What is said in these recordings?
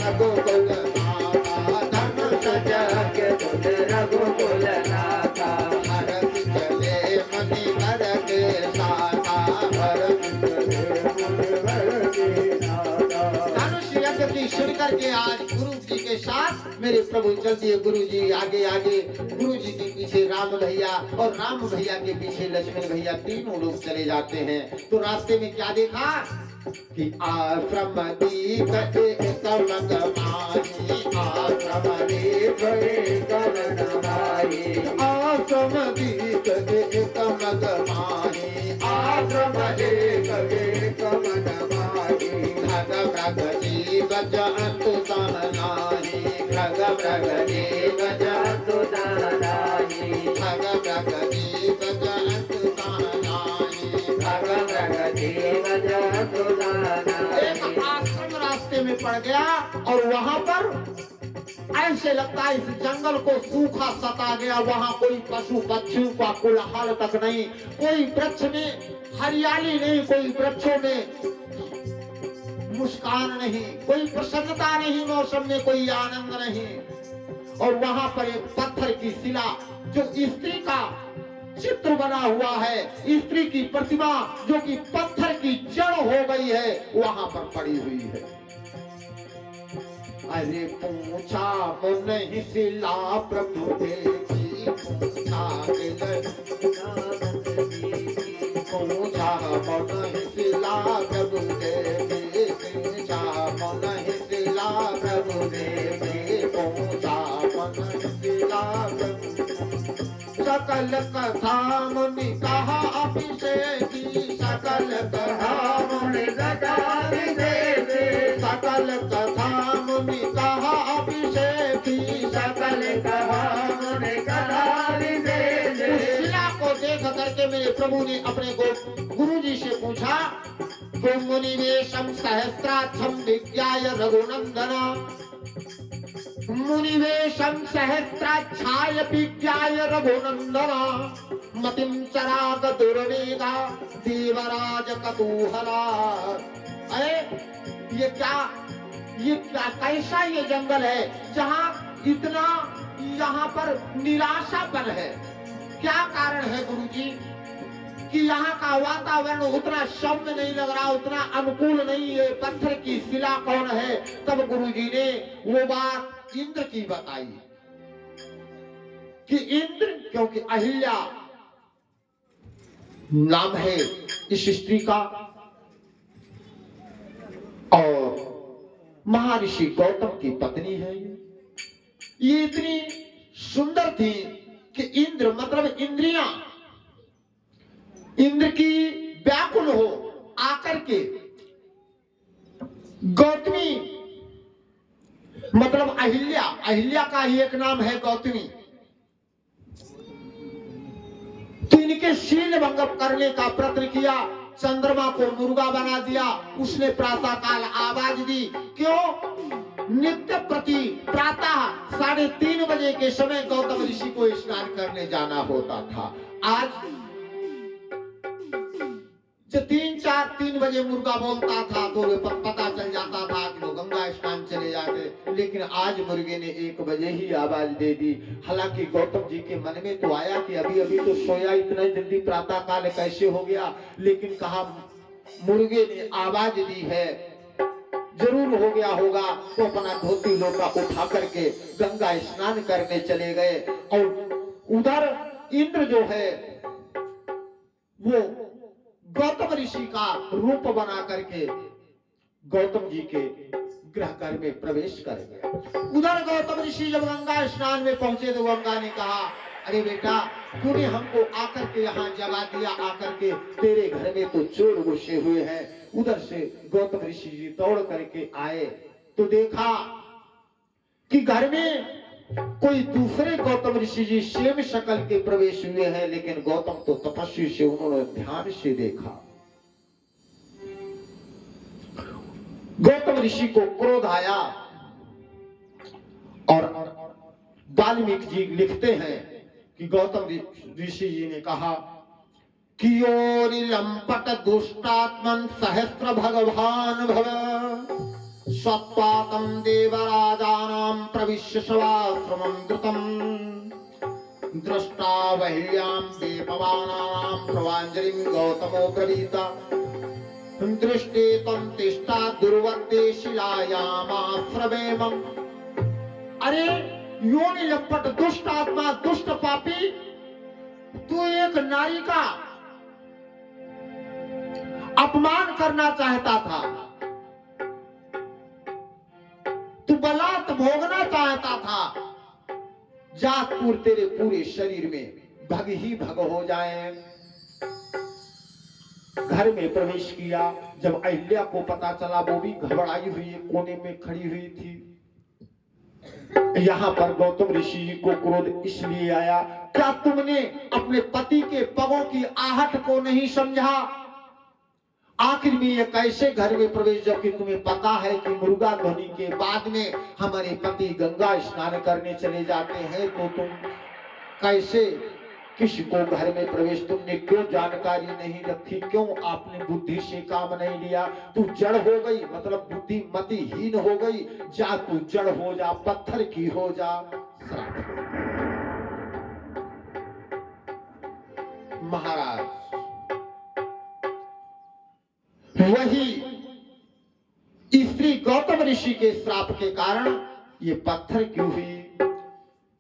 रघुकुल माता धनुष जग तुल रघुकुल नाथा हरत चले मणि भर के साथा हरत चले मणि भर के साथा। धनुष यज्ञ की सुन करके आज गुरु जी के साथ मेरे प्रभु चल दिए। गुरु जी आगे आगे, गुरु जी के पीछे राम भैया और राम भैया के पीछे लक्ष्मण भैया, तीनों लोग चले जाते हैं। तो रास्ते में क्या देखा कि आश्रम दीप एक मगमाही, आश्रम दीप एक मगमाही, आश्रम दीप एक मगमाही, आश्रम दीप एक मगमाही। भग भग जीव जंतु सहनाही, भग भग जीव जंतु सहनाही, भग भग जीव जंतु सहनाही, भग भग जीव जंतु सहनाही। एक आश्रम रास्ते में पड़ गया और वहां पर ऐसे लगता है इस जंगल को सूखा सता गया। वहां कोई पशु पक्षियों का कोलाहल तक नहीं, कोई वृक्ष में हरियाली नहीं, कोई वृक्षों में मुस्कान नहीं, कोई प्रसन्नता नहीं, मौसम में कोई आनंद नहीं। और वहां पर एक पत्थर की शिला जो स्त्री का चित्र बना हुआ है, स्त्री की प्रतिमा जो कि पत्थर की जड़ हो गई है, वहां पर पड़ी हुई है। अरे पूछा मुनि शिला प्रभु देखी, पूछा पूछा मुनि शिला प्रभु देखी, पूछा मुनि शिला प्रभु देखी, पूछा मुनि शिला प्रभु। सकल कथा मुनि कहा अभिषेकी, सकल कथा मुनि कहा अभिषेकी, सकल कथा मुनि कहा अभिषेकी, सकल कथा मुनि कहा अभिषेकी। उस शिला को देख करके मेरे प्रभु ने अपने गुरु जी से पूछा, मुनिवेशम सहस्राक्षम विज्ञाय रघुनंदना, मुनिवेशम सहस्राक्षाय विज्ञाय रघुनंदना, मतिम चराग दुर्वेगा देवराज कतूहला। ये क्या कैसा ये जंगल है जहाँ इतना यहाँ पर निराशापन है? क्या कारण है गुरुजी कि यहाँ का वातावरण उतना सौम्य नहीं लग रहा, उतना अनुकूल नहीं है? पत्थर की शिला कौन है? तब गुरुजी ने वो बात इंद्र की बताई कि इंद्र, क्योंकि अहिल्या नाम है इस स्त्री का और महर्षि गौतम की पत्नी है। ये इतनी सुंदर थी कि इंद्र मतलब इंद्रियां इंद्र की व्याकुल हो आकर के गौतमी मतलब अहिल्या, अहिल्या का ही एक नाम है गौतमी, तो इनके शील भंग करने का प्रयत्न किया। चंद्रमा को मुर्गा बना दिया। उसने प्रातः काल आवाज दी। क्यों? नित्य प्रति प्रातः 3:30 बजे के समय गौतम ऋषि को स्नान करने जाना होता था। आज जो 3 बजे मुर्गा बोलता था तो पता चल जाता था कि लोग गंगा स्नान चले जाते, लेकिन आज मुर्गे ने 1 बजे ही आवाज दे दी। हालांकि गौतम जी के मन में तो आया कि अभी अभी तो सोया, इतना जल्दी प्रातः काल कैसे हो गया, लेकिन कहा मुर्गे ने आवाज दी है, जरूर हो गया होगा। तो अपना धोती लोटा उठा करके गंगा स्नान करने चले गए। और उधर इंद्र जो है वो गौतम ऋषि का रूप बना करके गौतम जी के गृह घर में प्रवेश कर गया। उधर गौतम ऋषि जब गंगा स्नान में पहुंचे तो गंगा ने कहा, अरे बेटा तूने हमको आकर के यहाँ जगा दिया, आकर के तेरे घर में तो चोर घुसे हुए हैं। उधर से गौतम ऋषि जी दौड़ करके आए तो देखा कि घर में कोई दूसरे गौतम ऋषि जी सेम शक्ल के प्रवेश हुए हैं, लेकिन गौतम तो तपस्वी से उन्होंने ध्यान से देखा। गौतम ऋषि को क्रोध आया और वाल्मीकि जी लिखते हैं कि गौतम ऋषि जी ने कहा कि योनि लंपट दुष्टात्मन सहस्त्र भगवान भव सत्पातं देवराजानां प्रविश्य शवाश्रमं द्रुतं दृष्टा वह्ल्यां देववानां प्रवाञ्जलिं गौतमो ब्रवीत दृष्टे तं तिष्ठा दुर्वते शिलायामाश्रमेमम्। अरे योनि लंपट दुष्ट आत्मा दुष्ट पापी, तू एक नारी का अपमान करना चाहता था, तू बलात् भोगना चाहता था, जातपुर तेरे पूरे शरीर में भग ही भग हो जाए। घर में प्रवेश किया। जब अहिल्या को पता चला, वो भी घबराई हुई कोने में खड़ी हुई थी। यहाँ पर गौतम ऋषि जी को क्रोध इसलिए आया, क्या तुमने अपने पति के पगों की आहट को नहीं समझा? आखिर में ये कैसे घर में प्रवेश, जबकि तुम्हें पता है कि मुर्गा ध्वनि के बाद में हमारे पति गंगा स्नान करने चले जाते हैं, तो तुम कैसे किसी को घर में प्रवेश, तुमने क्यों जानकारी नहीं रखी, क्यों आपने बुद्धि से काम नहीं लिया? तू जड़ हो गई, मतलब बुद्धि मतिहीन हो गई। जा तू जड़ हो जा, पत्थर की हो जा। महाराज वही स्त्री गौतम ऋषि के श्राप के कारण ये पत्थर क्यों हुई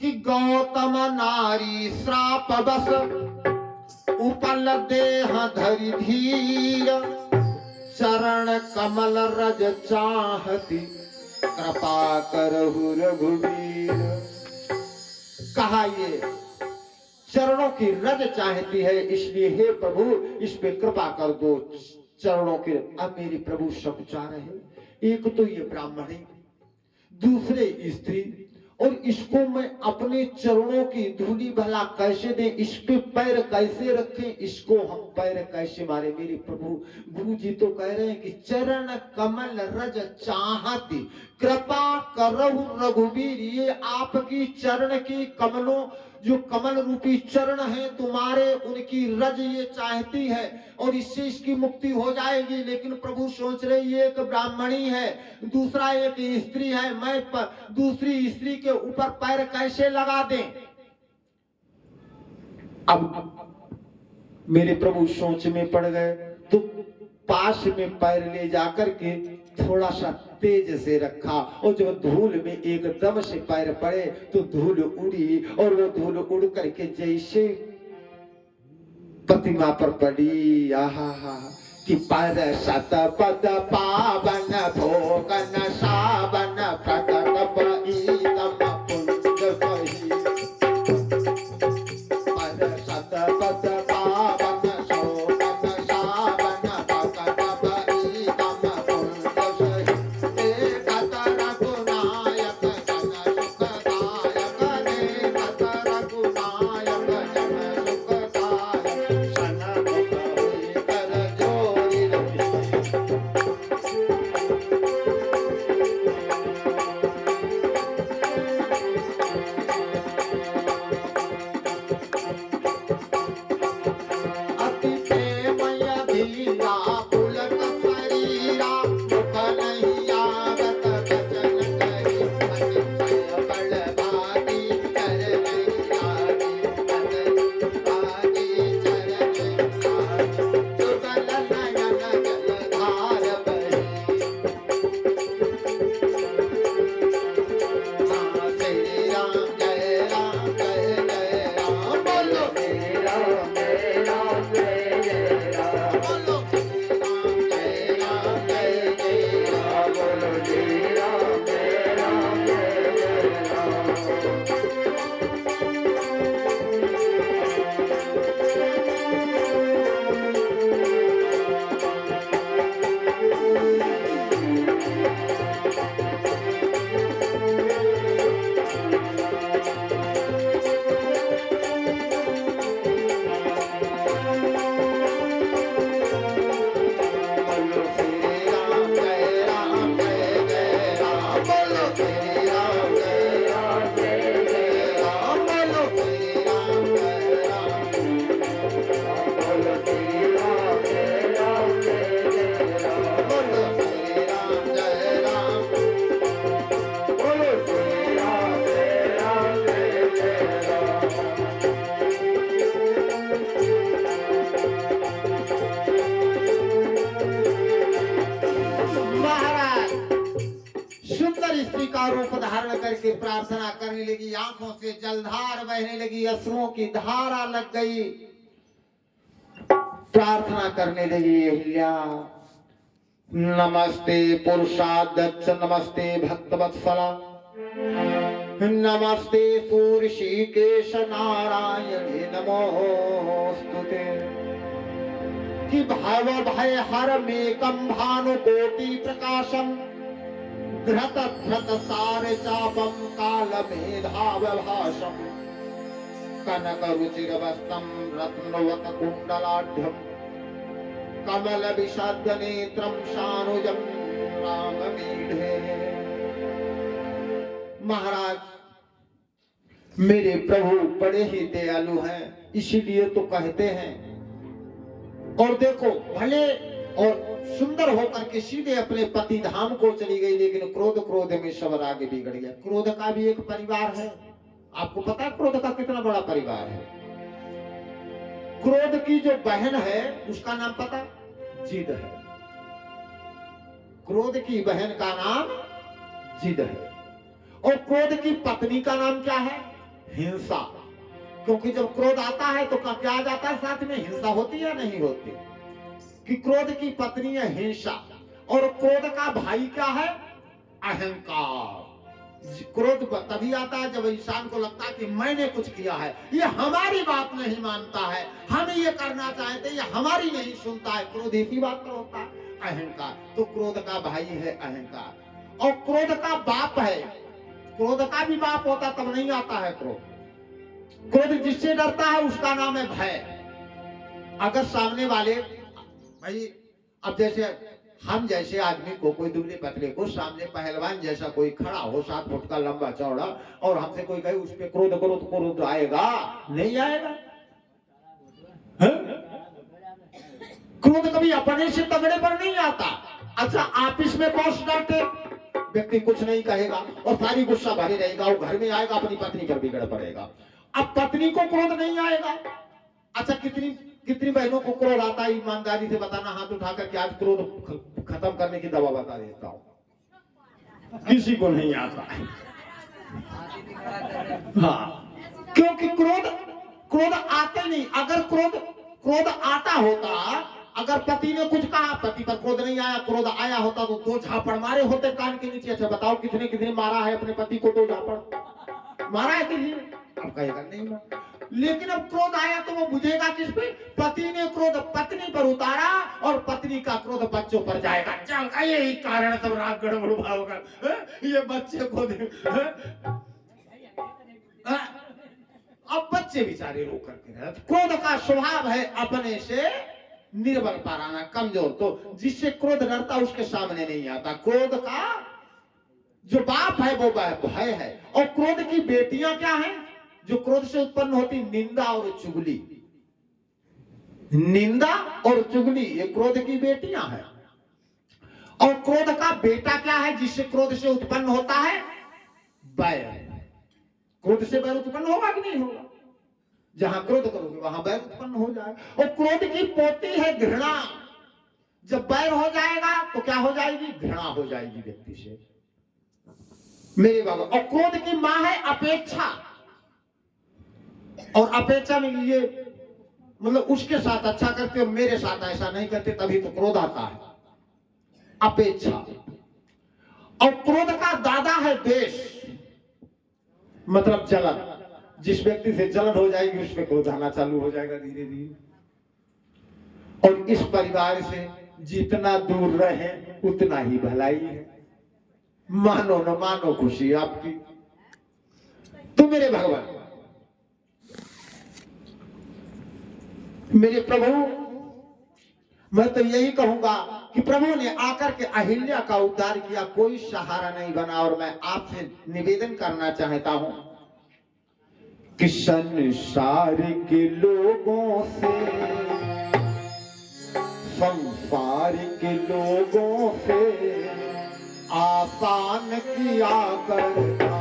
कि गौतम नारी श्राप बस उपल देह धरि धीर, चरण कमल रज चाहती कृपा करहु रघुवीर। कहा ये चरणों की रज चाहती है, इसलिए हे प्रभु इस पे कृपा कर दो। चरणों के अब मेरे प्रभु सब चाह रहे, एक तो ये ब्राह्मणी, दूसरे स्त्री, और इसको मैं अपने चरणों की धूली भला कैसे दें, इस पे पैर कैसे रखें, इसको हम पैर कैसे मारे? मेरे प्रभु गुरु जी तो कह रहे हैं कि चरण कमल रज चाहती कृपा करहु रघुवीर। ये आपकी चरण की कमलों, जो कमल रूपी चरण है तुम्हारे, उनकी रज ये चाहती है और इससे इसकी मुक्ति हो जाएगी। लेकिन प्रभु सोच रहे ये एक ब्राह्मणी है, दूसरा एक स्त्री है, मैं दूसरी स्त्री के ऊपर पैर कैसे लगा दें? अब मेरे प्रभु सोच में पड़ गए, तो पास में पैर ले जाकर के थोड़ा सा तेज से रखा, और जब धूल में एकदम से पैर पड़े तो धूल उड़ी, और वो धूल उड़ करके जैसे प्रतिमा पर पड़ी। आहा कि पर सत पद पावन भोगन सावन प्रकट पईतम पुंज पही, पर सत पद पावन शोभन सावन प्रकट पईतम पुंज पही, एक रघुनायक जन सुखदायक, एक रघुनायक जन सुखदायक, सनमुख होई कर जोरी रवि। सुंदर स्त्री का रूप धारण करके प्रार्थना करने लगी। आंखों से जलधार बहने लगी, अश्रुओं की धारा लग गई। प्रार्थना करने लगी, अहिल्या नमस्ते पुरुषाध्यक्ष, नमस्ते भक्तवत्सला, नमस्ते सूर्यशीकेश नारायणे नमोस्तुते। कि भाव भय हर मेकम भानुकोटि प्रकाशम, धृत धृत सार चापम काल मेधाव भाषम, कनक रुचिर वस्त्रम रत्नवत कुंडलाढ्यम, कमल विशद नेत्रम शानुजम राम मीढे। महाराज मेरे प्रभु बड़े ही दयालु हैं, इसीलिए तो कहते हैं। और देखो भले और सुंदर होकर के सीधे अपने पति धाम को चली गई, लेकिन क्रोध में सब आगे बिगड़ गया। क्रोध का भी एक परिवार है। आपको पता है क्रोध का कितना बड़ा परिवार है? क्रोध की जो बहन है उसका नाम पता? जिद है। क्रोध की बहन का नाम जिद है। और क्रोध की पत्नी का नाम क्या है? हिंसा। क्योंकि जब क्रोध आता है तो क्या आ जाता है साथ में? हिंसा होती है नहीं होती? कि क्रोध की पत्नी है हिंसा। और क्रोध का भाई क्या है? अहंकार। क्रोध तभी आता है जब इंसान को लगता है कि मैंने कुछ किया है, ये हमारी बात नहीं मानता है, हम ये करना चाहते ये हमारी नहीं सुनता है। क्रोध इसी बात पर होता है, अहंकार। तो क्रोध का भाई है अहंकार। और क्रोध का बाप है। क्रोध का भी बाप होता तब नहीं आता है क्रोध। क्रोध जिससे डरता है उसका नाम है भय। अगर सामने वाले भाई, अब जैसे हम जैसे आदमी को, कोई दुबले पतले को सामने पहलवान जैसा कोई खड़ा हो, 7 फुट का लंबा चौड़ा, और हमसे कोई कहे उस पर क्रोध करो तो क्रोध आएगा? नहीं आएगा। क्रोध कभी अपने से तगड़े पर नहीं आता। अच्छा, ऑफिस में बॉस डांटे, व्यक्ति कुछ नहीं कहेगा और सारी गुस्सा भरे रहेगा, वो घर में आएगा अपनी पत्नी पर बिगड़ पड़ेगा। अब पत्नी को क्रोध नहीं आएगा। अच्छा, कितनी बहनों को क्रोध आता है? ईमानदारी से बताना, हाथ उठाकर के आज क्रोध खत्म करने की दवा बता देता हूं। किसी को नहीं आता है। हाँ, क्योंकि क्रोध आते नहीं। अगर क्रोध आता होता, अगर पति ने कुछ कहा, पति पर क्रोध नहीं आया, क्रोध आया होता तो 2 झापड़ मारे होते कान के नीचे। अच्छा बताओ कितने मारा है अपने पति को? 2 झापड़ मारा है किसी ने? अब कहेगा नहीं मारा। लेकिन अब क्रोध आया तो वो बुझेगा किस पे? पति ने क्रोध पत्नी पर उतारा और पत्नी का क्रोध बच्चों पर जाएगा। चल, यही कारण सब रात गड़बड़ होगा, ये बच्चे को अब बच्चे बेचारे रो करके रहे। क्रोध का स्वभाव है अपने से निर्बल पाराना, कमजोर। तो जिससे क्रोध डरता उसके सामने नहीं आता। क्रोध का जो बाप है वो भय है। और क्रोध की बेटियां क्या है जो क्रोध से उत्पन्न होती? निंदा और चुगली। निंदा और चुगली ये क्रोध की बेटियां हैं। और क्रोध का बेटा क्या है जिससे क्रोध से उत्पन्न होता है? बैर। क्रोध से बैर उत्पन्न होगा कि नहीं होगा? जहां क्रोध करोगे वहां बैर उत्पन्न हो जाएगा। और क्रोध की पोती है घृणा। जब बैर हो जाएगा तो क्या हो जाएगी? घृणा हो जाएगी व्यक्ति से, मेरे बाबा। और क्रोध की मां है अपेक्षा। और अपेक्षा में ये मतलब उसके साथ अच्छा करते और मेरे साथ ऐसा नहीं करते, तभी तो क्रोध आता है। अपेक्षा। और क्रोध का दादा है द्वेष, मतलब जलन। जिस व्यक्ति से जलन हो जाएगी उस पर क्रोध आना चालू हो जाएगा धीरे धीरे। और इस परिवार से जितना दूर रहे उतना ही भलाई है। मानो न मानो खुशी आपकी। तो मेरे भगवान, मेरे प्रभु, मैं तो यही कहूंगा कि प्रभु ने आकर के अहिल्या का उद्धार किया, कोई सहारा नहीं बना। और मैं आपसे निवेदन करना चाहता हूं कि संसार के लोगों से, संसार के लोगों से आसान किया करना।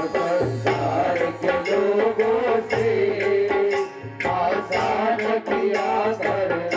संसार के लोगों से आसान किया करना।